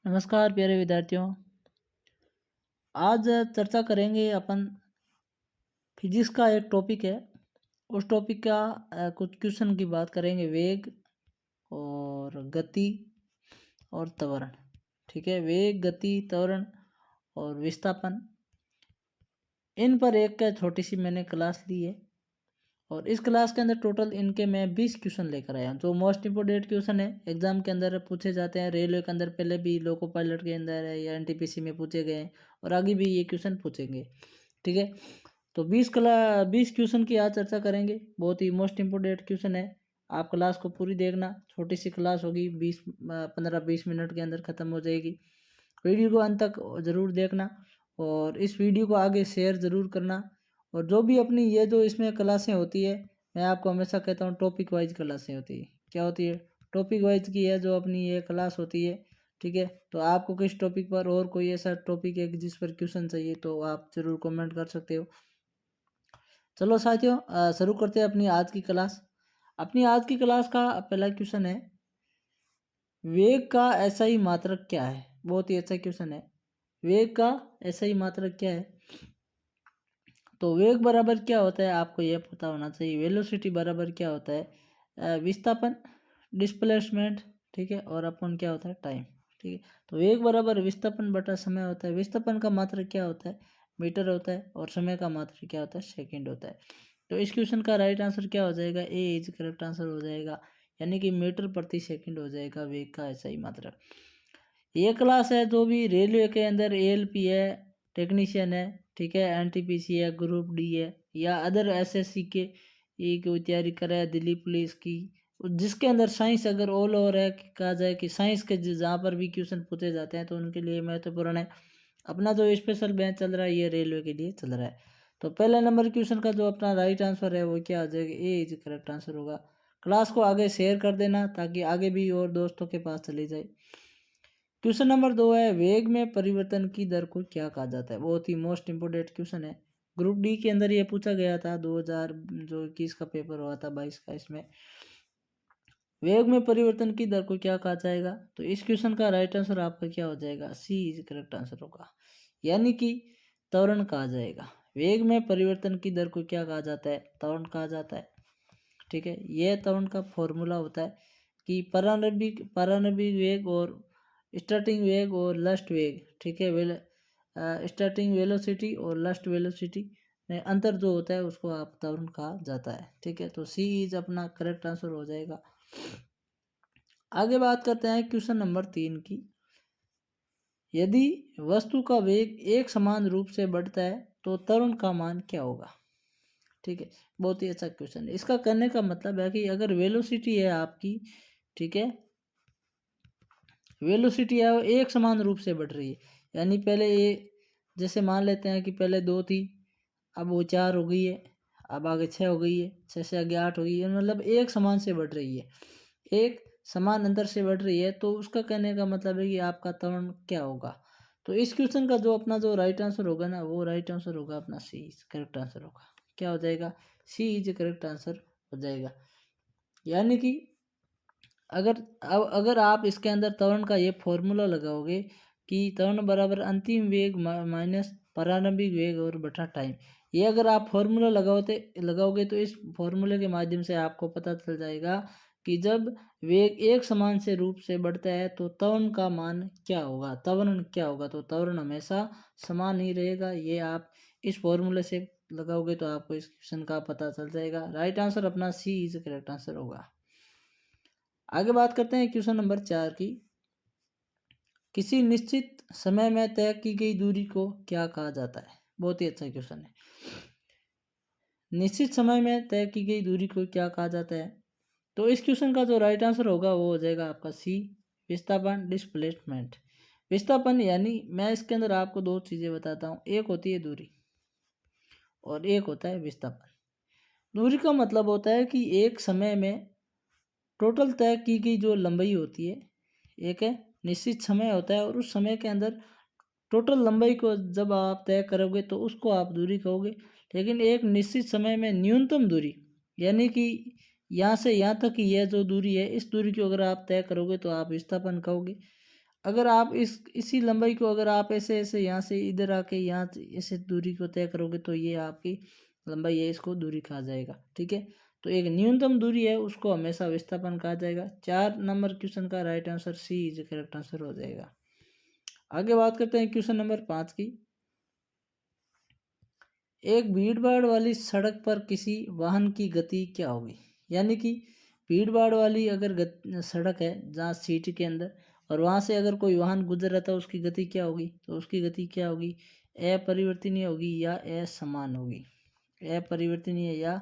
नमस्कार प्यारे विद्यार्थियों। आज चर्चा करेंगे अपन फिजिक्स का एक टॉपिक है। उस टॉपिक का कुछ क्वेश्चन की बात करेंगे। वेग और गति और त्वरण। ठीक है, वेग, गति, त्वरण और विस्थापन, इन पर एक छोटी सी मैंने क्लास ली है और इस क्लास के अंदर टोटल इनके मैं 20 क्वेश्चन लेकर आया हूँ जो मोस्ट इंपोर्टेंट क्वेश्चन है, एग्जाम के अंदर पूछे जाते हैं। रेलवे के अंदर पहले भी, लोको पायलट के अंदर है या एनटीपीसी में पूछे गए हैं और आगे भी ये क्वेश्चन पूछेंगे। ठीक है, तो 20 क्वेश्चन की आज चर्चा करेंगे। बहुत ही मोस्ट इंपोर्टेंट क्वेश्चन है। आप क्लास को पूरी देखना, छोटी सी क्लास होगी, 15-20 मिनट के अंदर ख़त्म हो जाएगी। वीडियो को अंत तक ज़रूर देखना और इस वीडियो को आगे शेयर ज़रूर करना। और जो भी अपनी ये जो इसमें क्लासें होती है, मैं आपको हमेशा कहता हूँ टॉपिक वाइज क्लासें होती है। क्या होती है? टॉपिक वाइज की है जो अपनी ये क्लास होती है। ठीक है, तो आपको किस टॉपिक पर और कोई ऐसा टॉपिक है जिस पर क्वेश्चन चाहिए तो आप ज़रूर कमेंट कर सकते हो। चलो साथियों, शुरू करते हैं अपनी आज की क्लास। अपनी आज की क्लास का पहला क्वेश्चन है, वेग का SI मात्रक क्या है? बहुत ही अच्छा क्वेश्चन है। वेग का SI मात्रक क्या है? तो वेग बराबर क्या होता है आपको यह पता होना चाहिए। वेलोसिटी बराबर क्या होता है? विस्थापन, डिस्प्लेसमेंट। ठीक है, और अपन क्या होता है? टाइम। ठीक है, तो वेग बराबर विस्थापन बटा समय होता है। विस्थापन का मात्रक क्या होता है? मीटर होता है और समय का मात्रक क्या होता है? सेकंड होता है। तो इस क्वेश्चन का राइट आंसर क्या हो जाएगा? ए इज करेक्ट आंसर हो जाएगा, यानी कि मीटर प्रति सेकंड हो जाएगा वेग का SI मात्रक। ये क्लास है जो भी रेलवे के अंदर ALP है, टेक्नीशियन है, ठीक है, NTPC है, ग्रुप डी है या अदर SSC के की तैयारी कर रहा है, दिल्ली पुलिस की, जिसके अंदर साइंस अगर ऑल ओवर है, कहा जाए कि साइंस के जहाँ पर भी क्वेश्चन पूछे जाते हैं तो उनके लिए महत्वपूर्ण है। अपना जो स्पेशल बैच चल रहा है ये रेलवे के लिए चल रहा है। तो पहले नंबर क्वेश्चन का जो अपना राइट आंसर है वो क्या हो जाएगा? ए इज करेक्ट आंसर होगा। क्लास को आगे शेयर कर देना ताकि आगे भी और दोस्तों के पास चली जाए। क्वेश्चन नंबर 2 है, वेग में परिवर्तन की दर को क्या कहा जाता है? बहुत ही मोस्ट इंपोर्टेंट क्वेश्चन है। ग्रुप डी के अंदर ये पूछा गया था 2021 का पेपर हुआ था, 22 का। इसमें वेग में परिवर्तन की दर को क्या कहा जाएगा? तो इस क्वेश्चन का राइट आंसर आपका क्या हो जाएगा? सी इज करेक्ट आंसर होगा, यानी कि त्वरण कहा जाएगा। वेग में परिवर्तन की दर को क्या कहा जाता है? त्वरण कहा जाता है। ठीक है, यह त्वरण का फॉर्मूला होता है कि प्रारंभिक वेग और स्टार्टिंग वेग और लास्ट वेग। ठीक है, स्टार्टिंग वेलोसिटी और लास्ट वेलोसिटी में अंतर जो होता है उसको आप त्वरण कहा जाता है। ठीक है, तो सी इज अपना करेक्ट आंसर हो जाएगा। आगे बात करते हैं क्वेश्चन नंबर 3 की। यदि वस्तु का वेग एक समान रूप से बढ़ता है तो त्वरण का मान क्या होगा? ठीक है, बहुत ही अच्छा क्वेश्चन है। इसका करने का मतलब है कि अगर वेलोसिटी है आपकी, ठीक है, वेलोसिटी है वो एक समान रूप से बढ़ रही है, यानी पहले ये, जैसे मान लेते हैं कि पहले 2 थी, अब वो 4 हो गई है, अब आगे 6 हो गई है, 6 से आगे 8 हो गई है, मतलब एक समान से बढ़ रही है, एक समान अंतर से बढ़ रही है। तो उसका कहने का मतलब है कि आपका त्वरण क्या होगा? तो इस क्वेश्चन का जो अपना जो राइट आंसर होगा ना, वो राइट आंसर होगा अपना सी, करेक्ट आंसर होगा। क्या हो जाएगा? सी इज करेक्ट आंसर हो जाएगा। यानी कि अगर आप इसके अंदर त्वरण का ये फॉर्मूला लगाओगे कि त्वरण बराबर अंतिम वेग माइनस प्रारंभिक वेग और बटा टाइम, ये अगर आप फॉर्मूला लगाओगे तो इस फॉर्मूले के माध्यम से आपको पता चल जाएगा कि जब वेग एक समान से रूप से बढ़ता है तो त्वरण का मान क्या होगा, त्वरण क्या होगा। तो त्वरण हमेशा समान ही रहेगा। ये आप इस फॉर्मूले से लगाओगे तो आपको इस क्वेश्चन का पता चल जाएगा। राइट आंसर अपना सी इज करेक्ट आंसर होगा। आगे बात करते हैं क्वेश्चन नंबर 4 की। किसी निश्चित समय में तय की गई दूरी को क्या कहा जाता है? बहुत ही अच्छा क्वेश्चन है। निश्चित समय में तय की गई दूरी को क्या कहा जाता है? तो इस क्वेश्चन का जो राइट आंसर होगा वो हो जाएगा आपका सी, विस्थापन, डिस्प्लेसमेंट। विस्थापन यानी मैं इसके अंदर आपको दो चीज़ें बताता हूँ, एक होती है दूरी और एक होता है विस्थापन। दूरी का मतलब होता है कि एक समय में टोटल तय की गई जो लंबाई होती है, एक है निश्चित समय होता है और उस समय के अंदर टोटल लंबाई को जब आप तय करोगे तो उसको आप दूरी कहोगे। लेकिन एक निश्चित समय में न्यूनतम दूरी, यानी कि यहाँ से यहाँ तक की यह जो दूरी है, इस दूरी को अगर आप तय करोगे तो आप विस्थापन कहोगे। अगर आप इसी लंबाई को अगर आप ऐसे ऐसे यहाँ से इधर आके यहाँ ऐसे दूरी को तय करोगे तो ये आपकी लंबाई है, इसको दूरी कहा जाएगा। ठीक है, तो एक न्यूनतम दूरी है उसको हमेशा विस्थापन कहा जाएगा। 4 नंबर क्वेश्चन का right answer C is correct answer हो जाएगा। आगे बात करते हैं क्वेश्चन नंबर 5 की। एक भीड़ भाड़ वाली सड़क पर किसी वाहन की गति क्या होगी? यानी कि भीड़ भाड़ वाली अगर सड़क है जहाँ सिटी के अंदर, और वहाँ से अगर कोई वाहन गुजर रहा था, उसकी गति क्या होगी? तो उसकी गति क्या होगी? अपरिवर्तनीय होगी या असमान होगी? अपरिवर्तनीय या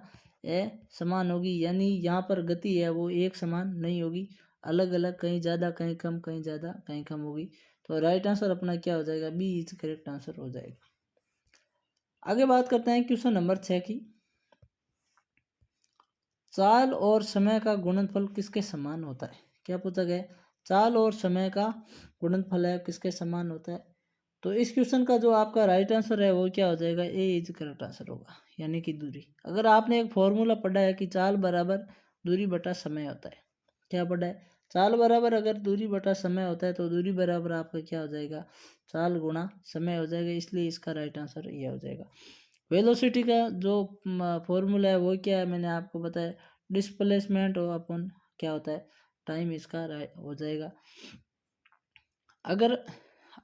असमान होगी। यानी यहाँ पर गति है वो एक समान नहीं होगी, अलग अलग, कहीं ज़्यादा कहीं कम, कहीं ज़्यादा कहीं कम होगी। तो राइट आंसर अपना क्या हो जाएगा? बी इज करेक्ट आंसर हो जाएगा। आगे बात करते हैं क्वेश्चन नंबर 6 की। चाल और समय का गुणनफल किसके समान होता है? क्या पूछा गया? चाल और समय का गुणनफल है किसके समान होता है? तो इस क्वेश्चन का जो आपका राइट आंसर है वो क्या हो जाएगा? ए इज करेक्ट आंसर होगा, यानी कि दूरी। अगर आपने एक फॉर्मूला पढ़ा है कि चाल बराबर दूरी बटा समय होता है, क्या पढ़ा है? चाल बराबर अगर दूरी बटा समय होता है तो दूरी बराबर आपका क्या हो जाएगा? चाल गुणा समय हो जाएगा, इसलिए इसका राइट आंसर ये हो जाएगा। वेलोसिटी का जो फॉर्मूला है वो क्या है? मैंने आपको बताया, डिस्प्लेसमेंट और अपन क्या होता है? टाइम, इसका हो जाएगा। अगर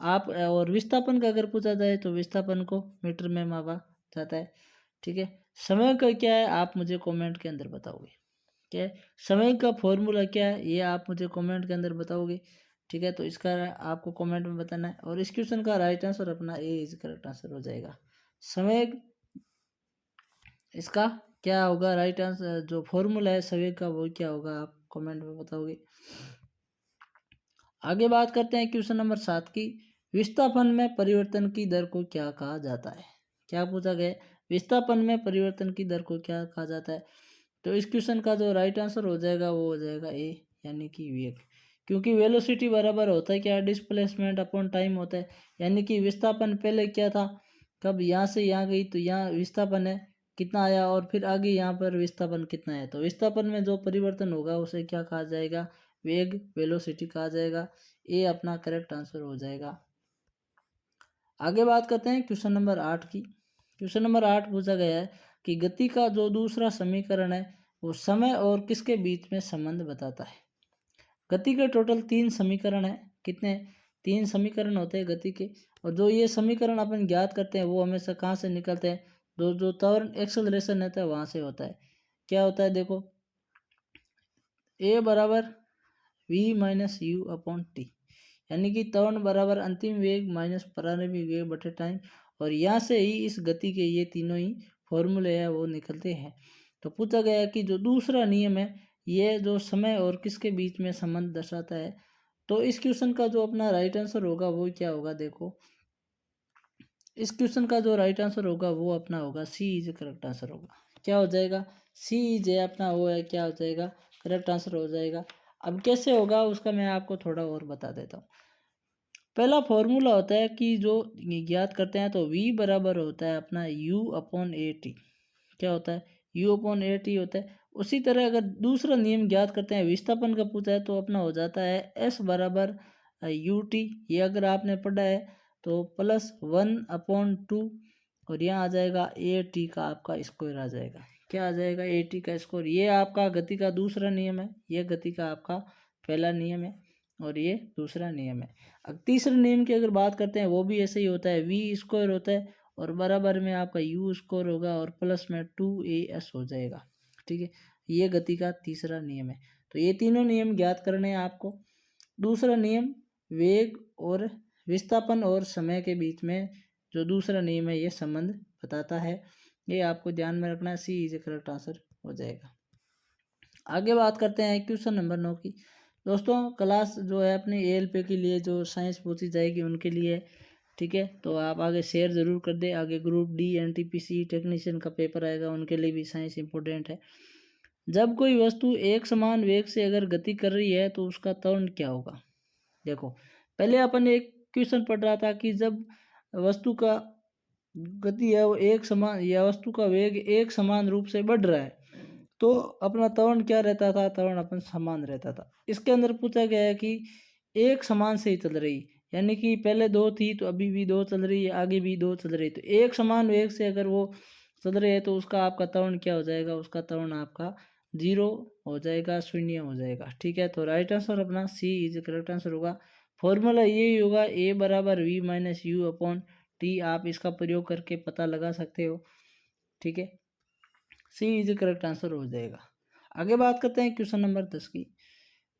आप और विस्थापन का अगर पूछा जाए तो विस्थापन को मीटर में मापा जाता है। ठीक है, समय का क्या है आप मुझे कमेंट के अंदर बताओगे। क्या है समय का फॉर्मूला, क्या है ये आप मुझे कमेंट के अंदर बताओगे। ठीक है, तो इसका आपको कमेंट में बताना है, और इस क्वेश्चन का राइट आंसर अपना ए इज करेक्ट आंसर हो जाएगा। समय, इसका क्या होगा राइट आंसर? जो फॉर्मूला है संवेग का वो क्या होगा आप कमेंट में बताओगे। आगे बात करते हैं क्वेश्चन नंबर 7 की। विस्थापन में परिवर्तन की दर को क्या कहा जाता है? क्या पूछा गया? विस्थापन में परिवर्तन की दर को क्या कहा जाता है? तो इस क्वेश्चन का जो राइट आंसर हो जाएगा वो हो जाएगा ए, यानी कि वेग। क्योंकि वेलोसिटी बराबर होता है क्या? डिस्प्लेसमेंट अपॉन टाइम होता है। यानी कि विस्थापन पहले क्या था? कब यहाँ से यहाँ गई तो यहाँ विस्थापन है कितना आया, और फिर आगे यहाँ पर विस्थापन कितना है। तो विस्थापन में जो परिवर्तन होगा उसे क्या कहा जाएगा? वेग, वेलोसिटी कहा जाएगा। ये अपना करेक्ट आंसर हो जाएगा। आगे बात करते हैं क्वेश्चन नंबर 8 की। क्वेश्चन नंबर 8 पूछा गया है कि गति का जो दूसरा समीकरण है वो समय और किसके बीच में संबंध बताता है? गति के टोटल 3 समीकरण है। कितने? 3 समीकरण होते हैं गति के, और जो ये समीकरण अपन ज्ञात करते हैं वो हमेशा कहाँ से निकलते हैं? जो जो त्वरण एक्सेलरेशन रहता है वहाँ से होता है। क्या होता है? देखो, ए बराबर v minus u upon t, यानी कि त्वरण बराबर अंतिम वेग माइनस प्रारंभिक वेग बटे टाइम, और यहाँ से ही इस गति के ये तीनों ही फॉर्मूले हैं वो निकलते हैं। तो पूछा गया है कि जो दूसरा नियम है ये जो समय और किसके बीच में संबंध दर्शाता है। तो इस क्वेश्चन का जो अपना राइट आंसर होगा वो क्या होगा? देखो, इस क्वेश्चन का जो राइट आंसर होगा वो अपना होगा सी इज करेक्ट आंसर होगा। क्या हो जाएगा? सी इज अपना वो है, क्या हो जाएगा? करेक्ट आंसर हो जाएगा। अब कैसे होगा उसका मैं आपको थोड़ा और बता देता हूँ। पहला फॉर्मूला होता है कि जो ज्ञात करते हैं तो v बराबर होता है अपना u अपॉन ए टी। क्या होता है? u अपॉन ए टी होता है। उसी तरह अगर दूसरा नियम ज्ञात करते हैं, विस्थापन का पूछा है, तो अपना हो जाता है s बराबर यू टी। ये अगर आपने पढ़ा है तो +1/2, और यहाँ आ जाएगा ए टी का आपका स्क्वायर आ जाएगा। क्या आ जाएगा? ए टी का स्क्वायर। ये आपका गति का दूसरा नियम है, ये गति का आपका पहला नियम है, और ये दूसरा नियम है। अब तीसरे नियम की अगर बात करते हैं वो भी ऐसे ही होता है, वी स्क्वायर होता है और बराबर में आपका यू स्क्वायर होगा और प्लस में 2as हो जाएगा। ठीक है, ये गति का तीसरा नियम है। तो ये तीनों नियम ज्ञात करने हैं आपको। दूसरा नियम वेग और विस्थापन और समय के बीच में जो दूसरा नियम है ये संबंध बताता है। ये आपको ध्यान में रखना है, सी इज करेक्ट आंसर हो जाएगा। आगे बात करते हैं क्वेश्चन नंबर 9 की। दोस्तों क्लास जो है अपनी एएलपी के लिए जो साइंस पूछी जाएगी उनके लिए, ठीक है, तो आप आगे शेयर ज़रूर कर दें। आगे ग्रुप डी एनटीपीसी टेक्नीशियन का पेपर आएगा, उनके लिए भी साइंस इंपॉर्टेंट है। जब कोई वस्तु एक समान वेग से अगर गति कर रही है तो उसका त्वरण क्या होगा? देखो, पहले अपन एक क्वेश्चन पढ़ रहा था कि जब वस्तु का गति है वो एक समान, या वस्तु का वेग एक समान रूप से बढ़ रहा है तो अपना त्वरण क्या रहता था? त्वरण अपन समान रहता था। इसके अंदर पूछा गया है कि एक समान से ही चल रही, यानी कि पहले 2 थी तो अभी भी 2 चल रही है, आगे भी 2 चल रही है। तो एक समान वेग से अगर वो चल रहे हैं तो उसका आपका त्वरण क्या हो जाएगा? उसका त्वरण आपका 0 हो जाएगा, शून्य हो जाएगा। ठीक है, तो राइट आंसर अपना सी इज करेक्ट आंसर होगा। फॉर्मूला यही होगा, ए बराबर v minus u upon t. आप इसका प्रयोग करके पता लगा सकते हो। ठीक है, सी इज करेक्ट आंसर हो जाएगा। आगे बात करते हैं क्वेश्चन नंबर 10 की।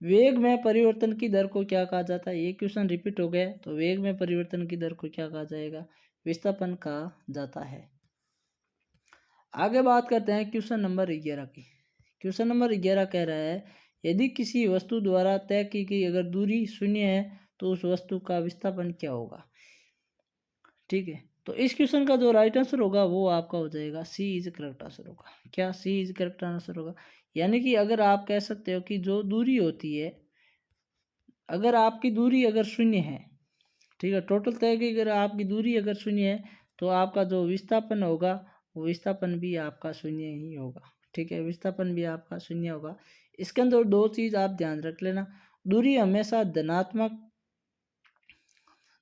वेग में परिवर्तन की दर को क्या कहा जाता है? ये क्वेश्चन रिपीट हो गया, तो वेग में परिवर्तन की दर को क्या कहा जाएगा? विस्थापन कहा जाता है। आगे बात करते हैं क्वेश्चन नंबर 11 की। क्वेश्चन नंबर 11 कह रहा है, यदि किसी वस्तु द्वारा तय की गई अगर दूरी शून्य है तो उस वस्तु का विस्थापन क्या होगा? ठीक है, तो इस क्वेश्चन का जो राइट आंसर होगा वो आपका हो जाएगा सी इज करेक्ट आंसर होगा। क्या सी इज करेक्ट आंसर होगा? यानी कि अगर आप कह सकते हो कि जो दूरी होती है, अगर आपकी दूरी अगर शून्य है, ठीक है, टोटल तय की अगर आपकी दूरी अगर शून्य है तो आपका जो विस्थापन होगा वो विस्थापन भी आपका शून्य ही होगा। ठीक है, विस्थापन भी आपका शून्य होगा। इसके अंदर दो चीज़ आप ध्यान रख लेना, दूरी हमेशा धनात्मक,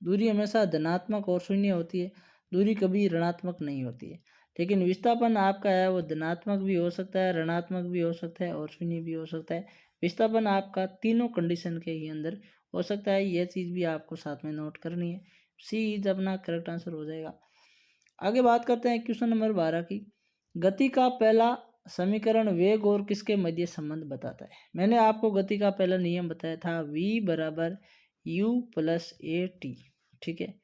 दूरी हमेशा धनात्मक और शून्य होती है, दूरी कभी ऋणात्मक नहीं होती है। लेकिन विस्थापन आपका है वो धनात्मक भी हो सकता है, ऋणात्मक भी हो सकता है और शून्य भी हो सकता है। विस्थापन आपका तीनों कंडीशन के ही अंदर हो सकता है, यह चीज़ भी आपको साथ में नोट करनी है। सी इज अपना करेक्ट आंसर हो जाएगा। आगे बात करते हैं क्वेश्चन नंबर 12 की। गति का पहला समीकरण वेग और किसके मध्य संबंध बताता है? मैंने आपको गति का पहला नियम बताया था, v बराबर यू प्लस ए टी। ठीक है,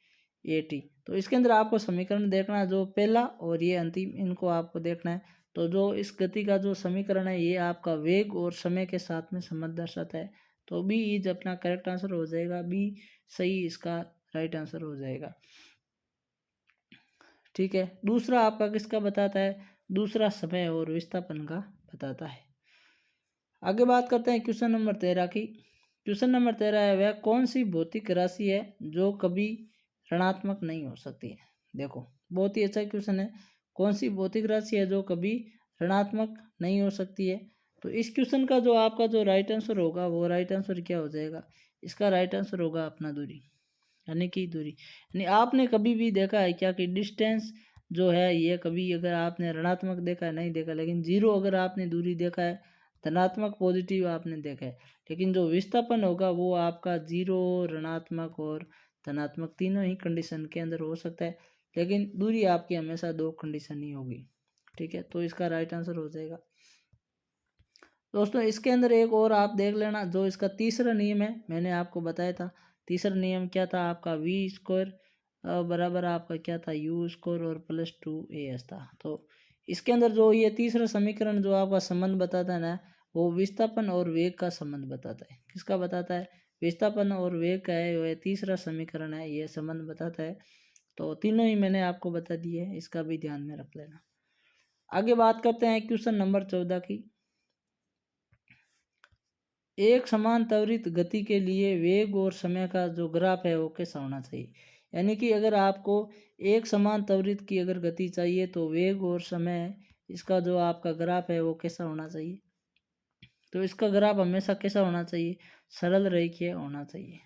ए टी। तो इसके अंदर आपको समीकरण देखना है, जो पहला और ये अंतिम, इनको आपको देखना है। तो जो इस गति का जो समीकरण है ये आपका वेग और समय के साथ में संबंध दर्शाता है। तो बी इज अपना करेक्ट आंसर हो जाएगा, बी सही इसका राइट आंसर हो जाएगा। ठीक है, दूसरा आपका किसका बताता है? दूसरा समय और विस्थापन का बताता है। आगे बात करते हैं क्वेश्चन नंबर 13 की। क्वेश्चन नंबर 13 है, वह कौन सी भौतिक राशि है जो कभी ऋणात्मक नहीं हो सकती है? देखो, बहुत ही अच्छा क्वेश्चन है, कौन सी भौतिक राशि है जो कभी ऋणात्मक नहीं हो सकती है? तो इस क्वेश्चन का जो आपका जो राइट आंसर होगा वो राइट आंसर क्या हो जाएगा? इसका राइट आंसर होगा अपना दूरी, यानी कि दूरी। यानी आपने कभी भी देखा है क्या कि डिस्टेंस जो है ये कभी अगर आपने ऋणात्मक देखा है? नहीं देखा। लेकिन जीरो अगर आपने दूरी देखा है, धनात्मक पॉजिटिव आपने देखा है। लेकिन जो विस्थापन होगा वो आपका जीरो, ऋणात्मक और धनात्मक तीनों ही कंडीशन के अंदर हो सकता है, लेकिन दूरी आपकी हमेशा दो कंडीशन ही होगी। ठीक है, तो इसका राइट आंसर हो जाएगा। दोस्तों इसके अंदर एक और आप देख लेना, जो इसका तीसरा नियम है, मैंने आपको बताया था। तीसरा नियम क्या था आपका? वी स्क्वायर बराबर आपका क्या था? यू स्क्वायर और प्लस 2 AS था। तो इसके अंदर जो ये तीसरा समीकरण जो आपका संबंध बताता है ना, वो विस्थापन और वेग का संबंध बताता है। किसका बताता है? विस्थापन और वेग का है, वह तीसरा समीकरण है, ये संबंध बताता है। तो तीनों ही मैंने आपको बता दिए है, इसका भी ध्यान में रख लेना। आगे बात करते हैं क्वेश्चन नंबर 14 की। एक समान त्वरित गति के लिए वेग और समय का जो ग्राफ है वो कैसा होना चाहिए? यानी कि अगर आपको एक समान त्वरित की अगर गति चाहिए तो वेग और समय, इसका जो आपका ग्राफ है वो कैसा होना चाहिए? तो इसका ग्राफ हमेशा कैसा होना चाहिए? सरल रेखीय होना चाहिए।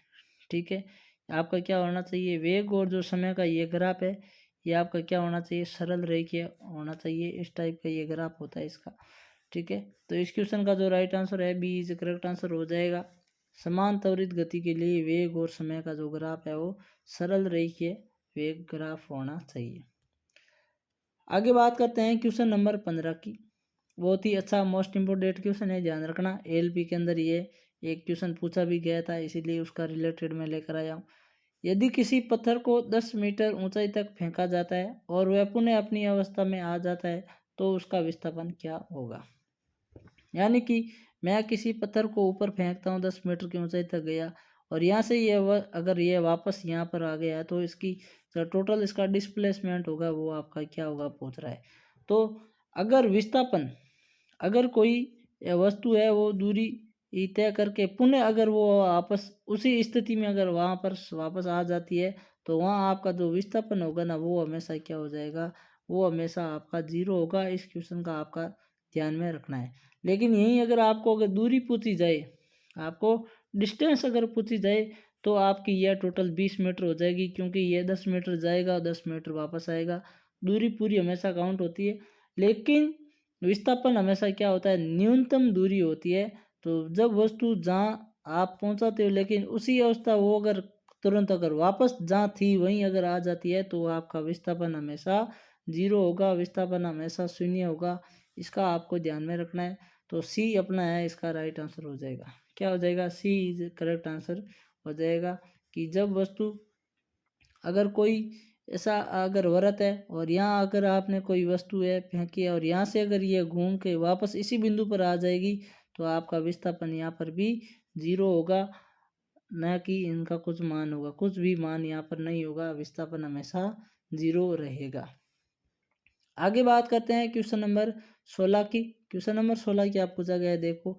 ठीक है, आपका क्या होना चाहिए? वेग और जो समय का ये ग्राफ है ये आपका क्या होना चाहिए? सरल रेखीय होना चाहिए। इस टाइप का ये ग्राफ होता है इसका। ठीक है, तो इस क्वेश्चन का जो राइट आंसर है बी इज करेक्ट आंसर हो जाएगा। समान त्वरित गति के लिए वेग और समय का जो ग्राफ है वो सरल रेखीय वेग ग्राफ होना चाहिए। आगे बात करते हैं क्वेश्चन नंबर 15 की। बहुत ही अच्छा मोस्ट इम्पोर्टेंट क्वेश्चन है, ध्यान रखना। एलपी के अंदर ये एक क्वेश्चन पूछा भी गया था, इसीलिए उसका रिलेटेड मैं लेकर आया हूँ। यदि किसी पत्थर को 10 मीटर ऊंचाई तक फेंका जाता है और वह पुनः अपनी अवस्था में आ जाता है तो उसका विस्थापन क्या होगा? यानी कि मैं किसी पत्थर को ऊपर फेंकता हूँ, 10 मीटर की ऊंचाई तक गया, और यहाँ से ये अगर ये वापस यहाँ पर आ गया है तो इसकी जो टोटल इसका डिस्प्लेसमेंट होगा वो आपका क्या होगा? पहुँच रहा है। तो अगर विस्थापन, अगर कोई वस्तु है वो दूरी तय करके पुनः अगर वो वापस उसी स्थिति में अगर वहाँ पर वापस आ जाती है तो वहाँ आपका जो विस्थापन होगा ना वो हमेशा क्या हो जाएगा? वो हमेशा आपका जीरो होगा। इस क्वेश्चन का आपका ध्यान में रखना है। लेकिन यहीं अगर आपको अगर दूरी पूछी जाए, आपको डिस्टेंस अगर पूछी जाए तो आपकी यह टोटल 20 मीटर हो जाएगी, क्योंकि ये 10 मीटर जाएगा और 10 मीटर वापस आएगा। दूरी पूरी हमेशा काउंट होती है, लेकिन विस्थापन हमेशा क्या होता है, न्यूनतम दूरी होती है। तो जब वस्तु जहाँ आप पहुँचाते हो लेकिन उसी अवस्था वो अगर तुरंत अगर वापस जहाँ थी वहीं अगर आ जाती है तो आपका विस्थापन हमेशा 0 होगा, विस्थापन हमेशा शून्य होगा। इसका आपको ध्यान में रखना है। तो सी अपना है इसका राइट आंसर हो जाएगा। क्या हो जाएगा, सी इज करेक्ट आंसर हो जाएगा। कि जब वस्तु अगर कोई ऐसा अगर वरत है और यहाँ अगर आपने कोई वस्तु है फेंकी है और यहाँ से अगर ये घूम के वापस इसी बिंदु पर आ जाएगी तो आपका विस्थापन यहाँ पर भी 0 होगा, न कि इनका कुछ मान होगा। कुछ भी मान यहाँ पर नहीं होगा, विस्थापन हमेशा 0 रहेगा। आगे बात करते हैं क्वेश्चन नंबर 16 की। क्वेश्चन नंबर 16 की आप पूछा गया है, देखो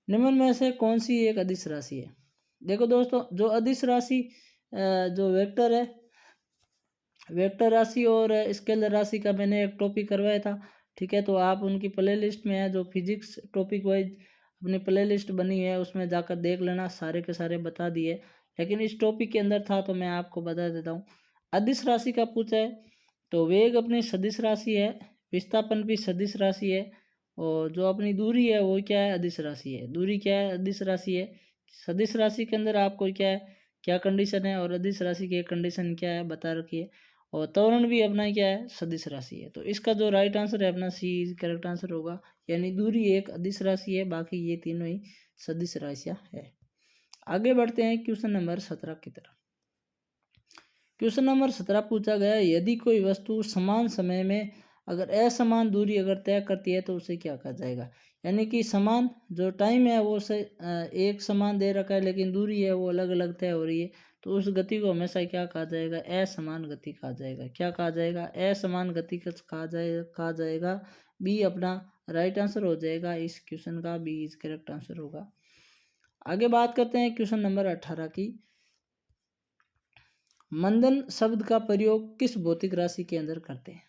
निम्न में से कौन सी एक अदिश राशि है। देखो दोस्तों, जो अदिश राशि जो वेक्टर है, वेक्टर राशि और स्केलर राशि का मैंने एक टॉपिक करवाया था, ठीक है। तो आप उनकी प्ले लिस्ट में है, जो फिजिक्स टॉपिक वाइज अपनी प्ले लिस्ट बनी है उसमें जाकर देख लेना, सारे के सारे बता दिए। लेकिन इस टॉपिक के अंदर था तो मैं आपको बता देता हूँ। अदिश राशि का पूछा है तो वेग अपनी सदिश राशि है, विस्थापन भी सदिश राशि है, और जो अपनी दूरी है वो क्या है, अदिश राशि है। दूरी क्या है, अदिश राशि है। सदिश राशि के अंदर आपको क्या है, क्या कंडीशन है, और अदिश राशि की कंडीशन क्या है बता रखी है। और त्वरण भी अपना क्या है, सदिश राशि है। तो इसका जो राइट आंसर है अपना सी करेक्ट आंसर होगा। यानी दूरी एक अदिश राशि है, बाकी ये तीनों ही सदिश राशियाँ है। आगे बढ़ते हैं क्वेश्चन नंबर 17 की तरफ। क्वेश्चन नंबर 17 पूछा गया, यदि कोई वस्तु समान समय में अगर असमान दूरी अगर तय करती है तो उसे क्या कहा जाएगा। यानी कि समान जो टाइम है वो से एक समान दे रखा है, लेकिन दूरी है वो अलग अलग तय हो रही है, तो उस गति को हमेशा क्या कहा जाएगा, असमान गति कहा जाएगा। क्या कहा जाएगा, असमान गति कहा जाएगा। बी अपना राइट आंसर हो जाएगा इस क्वेश्चन का, बी इज करेक्ट आंसर होगा। आगे बात करते हैं क्वेश्चन नंबर 18 की। मंदन शब्द का प्रयोग किस भौतिक राशि के अंदर करते हैं।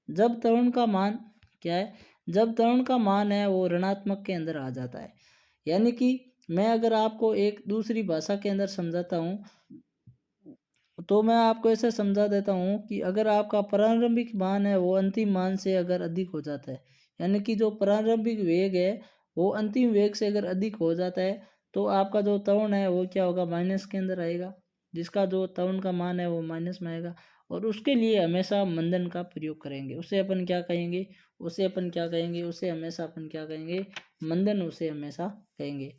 जब त्वरण का मान क्या है, जब त्वरण का मान है वो ऋणात्मक के अंदर आ जाता है। यानी कि मैं अगर आपको एक दूसरी भाषा के अंदर समझाता हूँ तो मैं आपको ऐसे समझा देता हूँ कि अगर आपका प्रारंभिक मान है वो अंतिम मान से अगर अधिक हो जाता है, यानी कि जो प्रारंभिक वेग है वो अंतिम वेग से अगर अधिक हो जाता है तो आपका जो त्वरण है वो क्या होगा, माइनस के अंदर आएगा। जिसका जो त्वरण का मान है वो माइनस में आएगा, और उसके लिए हमेशा मंदन का प्रयोग करेंगे। उसे अपन क्या कहेंगे, उसे अपन क्या कहेंगे, उसे हमेशा अपन क्या कहेंगे, मंदन उसे हमेशा कहेंगे।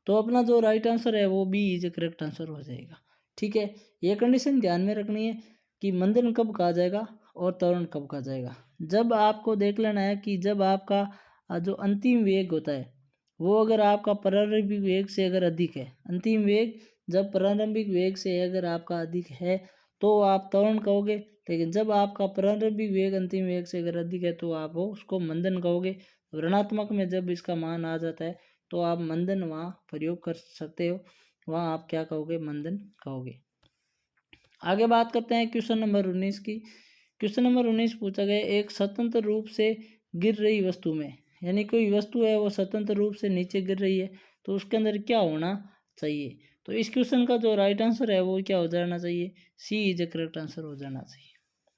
तो अपना जो राइट आंसर है वो बी इज करेक्ट आंसर हो जाएगा। ठीक है, ये कंडीशन ध्यान में रखनी है कि मंदन कब कहा जाएगा और त्वरण कब कहा जाएगा। जब आपको देख लेना है कि जब आपका जो अंतिम वेग होता है वो अगर आपका प्रारंभिक वेग से अगर अधिक है, अंतिम वेग जब प्रारंभिक वेग से अगर आपका अधिक है तो आप त्वरण कहोगे। लेकिन जब आपका प्रारंभिक वेग अंतिम वेग से अगर अधिक है तो आप वो उसको मंदन कहोगे। ऋणात्मक में जब इसका मान आ जाता है तो आप मंदन वहाँ प्रयोग कर सकते हो, वहाँ आप क्या कहोगे, मंदन कहोगे। आगे बात करते हैं क्वेश्चन नंबर 19 की। क्वेश्चन नंबर 19 पूछा गया, एक स्वतंत्र रूप से गिर रही वस्तु में, यानी कोई वस्तु है वो स्वतंत्र रूप से नीचे गिर रही है तो उसके अंदर क्या होना चाहिए। तो इस क्वेश्चन का जो राइट आंसर है वो क्या हो जाना चाहिए, सी इज करेक्ट आंसर हो जाना चाहिए।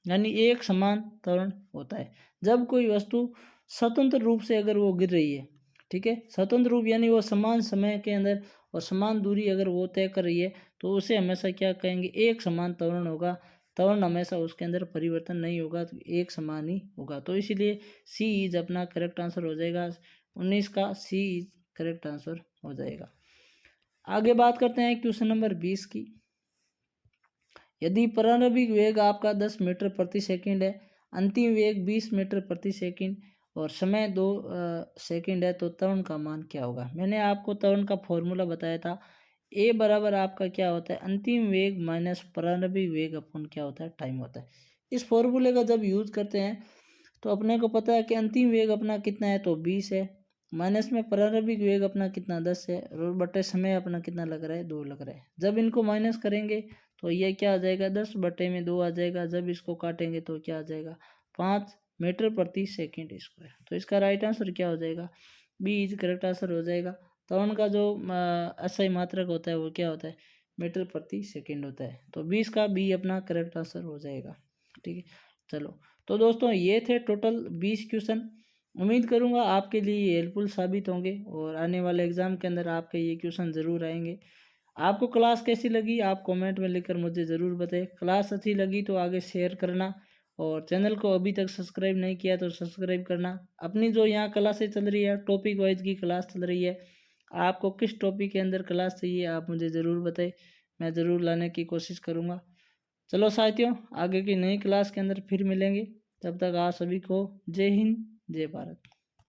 यानी एक समान त्वरण होता है जब कोई वस्तु स्वतंत्र रूप से अगर वो गिर रही है। ठीक है, स्वतंत्र रूप यानी वो समान समय के अंदर और समान दूरी अगर वो तय कर रही है तो उसे हमेशा क्या कहेंगे, एक समान त्वरण होगा। त्वरण हमेशा उसके अंदर परिवर्तन नहीं होगा, तो एक समान ही होगा। तो इसीलिए सी इज अपना करेक्ट आंसर हो जाएगा। 19 का सी इज करेक्ट आंसर हो जाएगा। आगे बात करते हैं क्वेश्चन नंबर 20 की। यदि प्रारंभिक वेग आपका 10 मीटर प्रति सेकंड है, अंतिम वेग 20 मीटर प्रति सेकंड और समय 2 सेकंड है, तो त्वरण का मान क्या होगा। मैंने आपको त्वरण का फॉर्मूला बताया था, ए बराबर आपका क्या होता है, अंतिम वेग माइनस प्रारंभिक वेग अपन क्या होता है, टाइम होता है। इस फॉर्मूले का जब यूज करते हैं तो अपने को पता है कि अंतिम वेग अपना कितना है, तो 20 है, माइनस में प्रारंभिक वेग अपना कितना 10 है, और बटे समय अपना कितना लग रहा है, 2 लग रहा है। जब इनको माइनस करेंगे तो ये क्या आ जाएगा, 10 बटे में 2 आ जाएगा। जब इसको काटेंगे तो क्या आ जाएगा, 5 मीटर प्रति सेकंड स्क्वायर। तो इसका राइट आंसर क्या हो जाएगा, बी इज करेक्ट आंसर हो जाएगा। त्वरण का जो SI मात्रक होता है वो क्या होता है, मीटर प्रति सेकंड होता है। तो 20 का बी अपना करेक्ट आंसर हो जाएगा। ठीक है, चलो तो दोस्तों ये थे टोटल 20 क्वेश्चन। उम्मीद करूंगा आपके लिए ये हेल्पफुल साबित होंगे और आने वाले एग्जाम के अंदर आपके ये क्वेश्चन ज़रूर आएंगे। आपको क्लास कैसी लगी आप कमेंट में लिखकर मुझे ज़रूर बताएं। क्लास अच्छी लगी तो आगे शेयर करना और चैनल को अभी तक सब्सक्राइब नहीं किया तो सब्सक्राइब करना। अपनी जो यहाँ क्लासेस चल रही है, टॉपिक वाइज की क्लास चल रही है, आपको किस टॉपिक के अंदर क्लास चाहिए आप मुझे ज़रूर बताएं, मैं ज़रूर लाने की कोशिश करूँगा। चलो साथियों, आगे की नई क्लास के अंदर फिर मिलेंगे। तब तक आप सभी को जय हिंद, जय भारत।